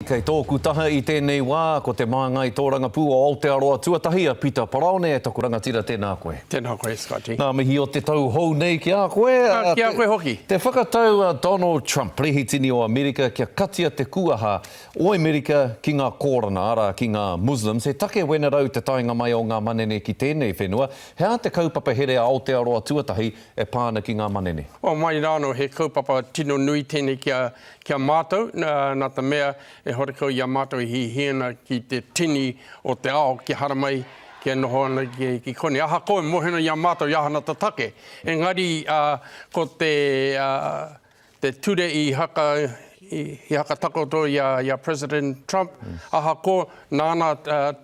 Kei tōku taha i tēnei wā, ko te maanga i tōranga pū o Aotearoa tuatahi a Peter Paraone, e taku rangatira tēnā koe. Tēnā koe, Scotty. Nā mihi o te tau hou nei ki a koe. Ki a koe hoki. Te whakatau Donald Trump, prehitini o Amerika, kia katia te kuaha o Amerika ki ngā kōrana, ara ki ngā Muslims. He take wena rau te tainga mai o ngā manene ki tēnei whenua. Hea te kaupapa here a Aotearoa tuatahi e pāna ki ngā manene? O mai rāno, he kaupapa tino nui tēnei kia mātou, nā ta mea e horekau i a mātou i hiena ki te tini o te ao ki haramai kia noho ana ki kone. Aha koe mohena i a mātou i ahana ta take. Engari, ko te ture i haka takoto i a President Trump, aha ko nāna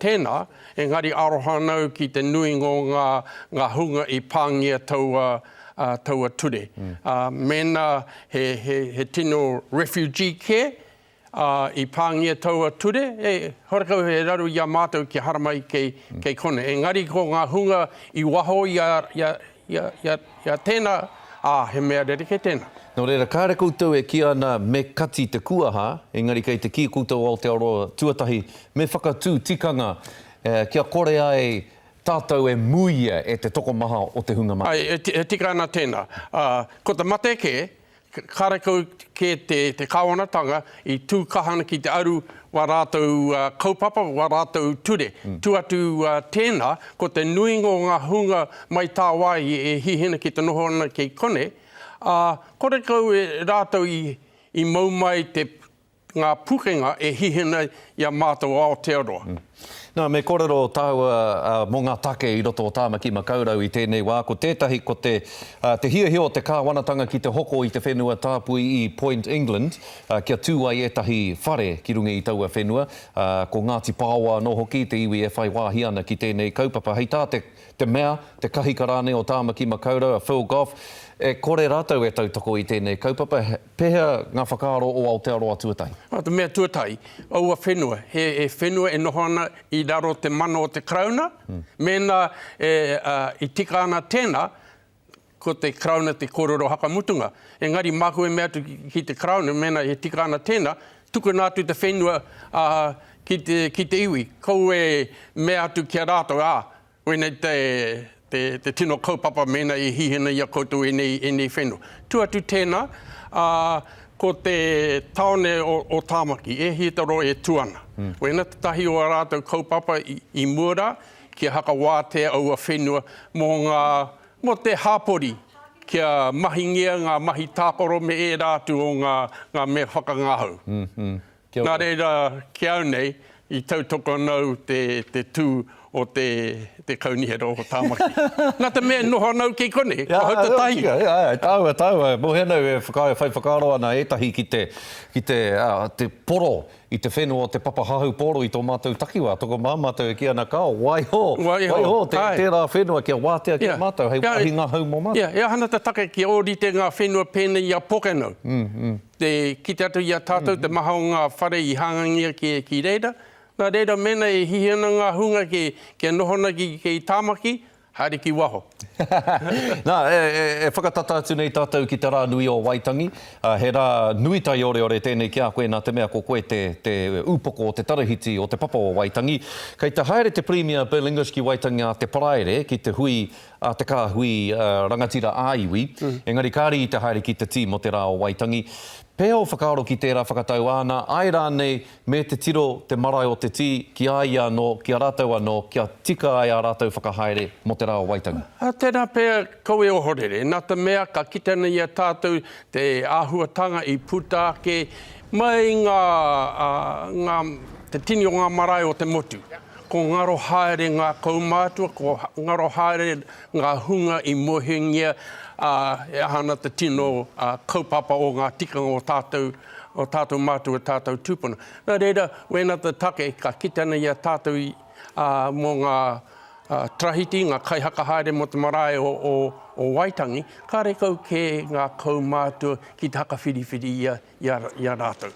tēnā, engari aroha nau ki te nuingo ngā hunga i pāngia taua ture. Mena he tino refugee care, i pāngia taua ture, horekau he raru i a mātou ki haramai kei kone. Engari ko ngā hunga i waho i a tēnā, he mea rere kei tēnā. Nō reira, kāre koutou e ki ana me kati te kuaha, engari kei te ki koutou o Aotearoa tuatahi, me whakatū tikanga, kia kore ai tātou e muia e te tokomaha o te hunga mai. E tika ana tēnā. Ko te mate ke, kārekau ke te kāwanatanga i tūkahana ki te aru wa rātou kaupapa, wa rātou ture. Tuatu tēnā, ko te nuingo ngā hunga mai tā wai e hihina ki te noho ana kei kone, korekau e rātou i maumai ngā pukenga e hihina i a mātou Aotearoa. Nā, me korero tāua mō ngā take i roto o tāmaki makaurau i tēnei wā, ko tētahi ko te hiahio o te kāwanatanga ki te hoko i te whenua tāpui i Point England, kia tūai etahi whare ki runga i taua whenua, ko Ngāti Pāoa no hoki, te iwi e whai wāhi ana ki tēnei kaupapa. Hei tā te mea, te kahikarane o tāmaki makaurau, a Phil Goff, e kore rātou e tautoko i tēnei kaupapa, pēhea ngā whakaaro o Aotearoa tuatahi? Te mea tuatahi, aua whenua. He whenua e noho ana i raro te mana o te krauna, mena i tika ana tēnā, ko te krauna te kororo hakamutunga. Engari, māku e mea tu ki te krauna, mena e tika ana tēnā, tuku nātu te whenua ki te iwi. Kou e mea tu kia rātou, wene te tino kaupapa mena i hihina i a koutou e nei whenua. Tuatu tēnā, ko te taone o tāmaki, e hitaro e tuana. Wena te tahi o a rātou kaupapa i Mura, kia haka wātea au a whenua mō te hāpori, kia mahingia ngā mahi tākoro me e rātu o ngā mea whakangahau. Nā reira, kia au nei, i tautoko nau te tū o te kaunihero o tāmaki. Nā te mea noho nau kei kone, ko hau te tahi. Taua. Mo henau e whai whakaro ana etahi ki te poro i te whenua o te papahahu poro i tō mātou takiwa. Toko mātou e ki ana kao, waiho, tērā whenua kia wātea ki mātou, hei wahi ngā hau mō mātou. Ia hana te take ki ōrite ngā whenua pēnei i a Pōkeno. Ki te atu i a tātou, te maha o ngā whare i hangangia ki reira. Nā reira mena e hihina ngā hunga kia nohona ki tāmaki, haere ki waho. Nā, e whakatata atu nei tātou ki te rā nui o Waitangi. He rā nui tai ore tēnei ki a koe nā te mea ko koe te upoko o te tarahiti o te papa o Waitangi. Kei te haere te Premier Bill English ki Waitangi a te paraere ki te hui, te kāhui rangatira āiwi. Engari kāri i te haere ki te tī mo te rā o Waitangi. Pēo whakaaro ki tērā whakatau ana, ai rānei me te tiro te marae o te tī, ki ai anō, ki a rātou anō, kia tika ai a rātou whakahaere mo te rā o Waitangi. Tēnā pēr koe o horere, nā te mea ka kitana i a tātou te āhuatanga i putake, mai te tini o ngā marae o te motu. Ko ngaro haere ngā kaumātua, ko ngaro haere ngā hunga i mohingia, e hana te tino kaupapa o ngā tikanga o tātou mātua, tātou tūpuna. Nā reira, wena te take, ka kitana i a tātou mō ngā trahiti, ngā kaihakahaere mo te marae o Waitangi, ka rekau ke ngā kaumātua ki te haka whiriwhiri i a rātou.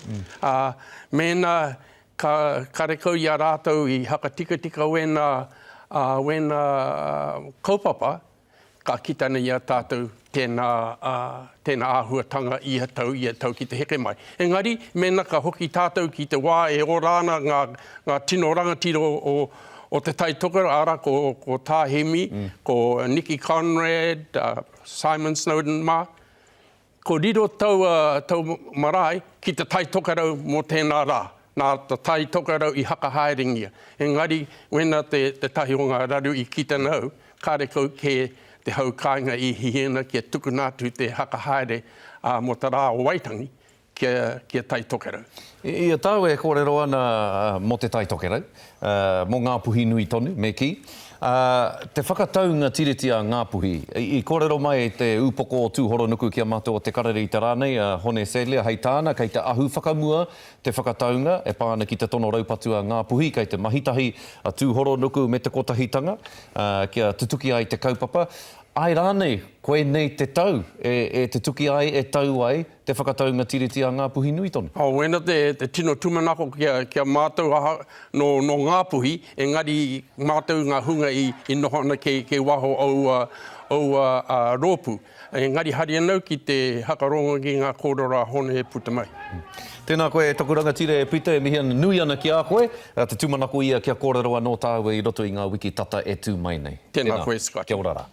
Mena, ka rekau i a rātou i haka tika wena kaupapa, ka kitana i a tātou tēnā āhuatanga i tau ki te heke mai. Engari, mena ka hoki tātou ki te wā e o rāna ngā tino rangatiro o te tai tokoro, ara ko Tāhemi, ko Nicky Conrad, Simon Snowden mā. Ko riro tau marae ki te tai tokarau mō tēnā rā. Nā te tai tokarau i haka haerengia. Engari, wena te tahi o ngā raru i kita nau, kāre kau ke te hau kāinga i hiena kia tukunātu te haka haere mō tā rā o Waitangi kia tai tokerau. Ia tau e kōrero ana mō te tai tokerau, mō ngā puhi nui tonu, me ki. Te whakataunga tiritia ngā puhi, i kōrero mai te upoko o tūhoro nuku kia mātua o te karere i te rānei, Hone Celia, hei tāna, kei te ahu whakamua, te whakataunga, e pāna ki te tono raupatu a ngā puhi, kei te mahitahi a tūhoro nuku me te kotahitanga, kia tutuki ai te kaupapa. Ai rānei, koe nei te tau, e te tuki ai, e tau ai, te whakataunga tiritia ngā puhi nui tonu. Wena te tino tumanako kia mātou no ngā puhi, engari mātou ngā hunga i nohona ke waho au rōpu. Engari hari anau ki te hakaronga ki ngā kōrora hone putamai. Tēnā koe, takuranga tire e pita, e mihi ana nui ana ki a koe, te tumanako ia kia kōrero anō tāua i roto i ngā wiki tata e tū mai nei. Tēnā koe, Scott. Kia ora rā.